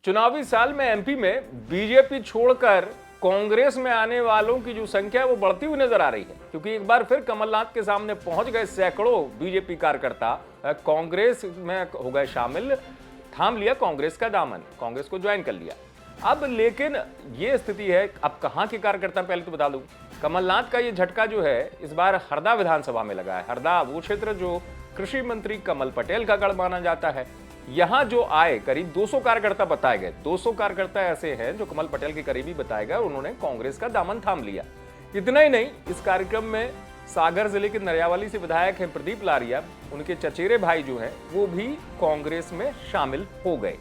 चुनावी साल में एमपी में बीजेपी छोड़कर कांग्रेस में आने वालों की जो संख्या है वो बढ़ती हुई नजर आ रही है, क्योंकि एक बार फिर कमलनाथ के सामने पहुंच गए सैकड़ों बीजेपी कार्यकर्ता कांग्रेस में हो गए शामिल, थाम लिया कांग्रेस का दामन, कांग्रेस को ज्वाइन कर लिया। अब लेकिन ये स्थिति है, अब कहां के कार्यकर्ता, पहले तो बता दूं, कमलनाथ का ये झटका जो है इस बार हरदा विधानसभा में लगा है। हरदा वो क्षेत्र जो कृषि मंत्री कमल पटेल का गढ़ माना जाता है। यहां जो आए करीब 200 कार्यकर्ता बताए गए, 200 कार्यकर्ता ऐसे हैं जो कमल पटेल के करीबी बताए गए और उन्होंने कांग्रेस का दामन थाम लिया। इतना ही नहीं, इस कार्यक्रम में सागर जिले के नरियावाली से विधायक हैं प्रदीप लारिया, उनके चचेरे भाई जो हैं वो भी कांग्रेस में शामिल हो गए।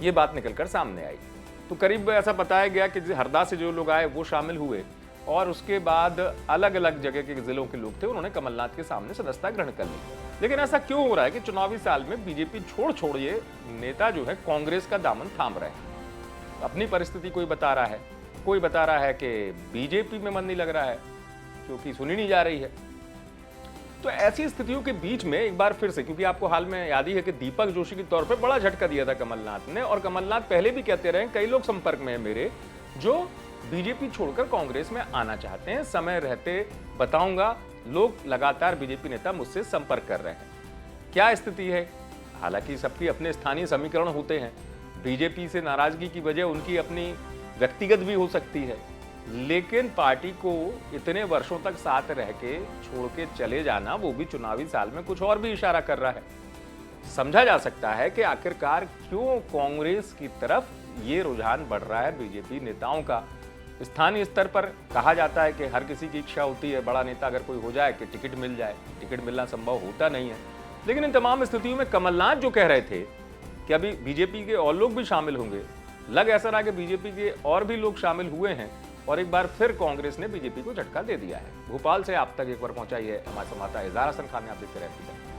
ये बात निकलकर सामने आई। तो करीब ऐसा बताया गया कि हरदा से जो लोग आए वो शामिल हुए और उसके बाद अलग अलग जगह के जिलों के लोग थे, उन्होंने कमलनाथ के सामने सदस्यता ग्रहण कर ली। लेकिन ऐसा क्यों हो रहा है कि चुनावी साल में बीजेपी छोड़ ये नेता जो है कांग्रेस का दामन थाम रहे हैं? अपनी परिस्थिति कोई बता रहा है, कोई बता रहा है कि बीजेपी में मन नहीं लग रहा है क्योंकि सुनी नहीं जा रही है। तो ऐसी स्थितियों के बीच में एक बार फिर से, क्योंकि आपको हाल में याद ही है कि दीपक जोशी के तौर पर बड़ा झटका दिया था कमलनाथ ने, और कमलनाथ पहले भी कहते रहे, कई लोग संपर्क में है मेरे जो बीजेपी छोड़कर कांग्रेस में आना चाहते हैं, समय रहते बताऊंगा। लोग लगातार बीजेपी नेता मुझसे संपर्क कर रहे हैं। क्या स्थिति है? हालांकि सबकी अपने स्थानीय समीकरण होते हैं, बीजेपी से नाराजगी की वजह उनकी अपनी व्यक्तिगत भी हो सकती है, लेकिन पार्टी को इतने वर्षों तक साथ रह के छोड़ के चले जाना, वो भी चुनावी साल में, कुछ और भी इशारा कर रहा है। समझा जा सकता है कि आखिरकार क्यों कांग्रेस की तरफ ये रुझान बढ़ रहा है बीजेपी नेताओं का। स्थानीय स्तर पर कहा जाता है कि हर किसी की इच्छा होती है, बड़ा नेता अगर कोई हो जाए कि टिकट मिल जाए, टिकट मिलना संभव होता नहीं है। लेकिन इन तमाम स्थितियों में कमलनाथ जो कह रहे थे कि अभी बीजेपी के और लोग भी शामिल होंगे, लग ऐसा रहा कि बीजेपी के और भी लोग शामिल हुए हैं और एक बार फिर कांग्रेस ने बीजेपी को झटका दे दिया है। भोपाल से आप तक एक बार पहुंचाई है हमारे संवाददाता इज़हार हसन खान ने। आप देखते रहते हैं।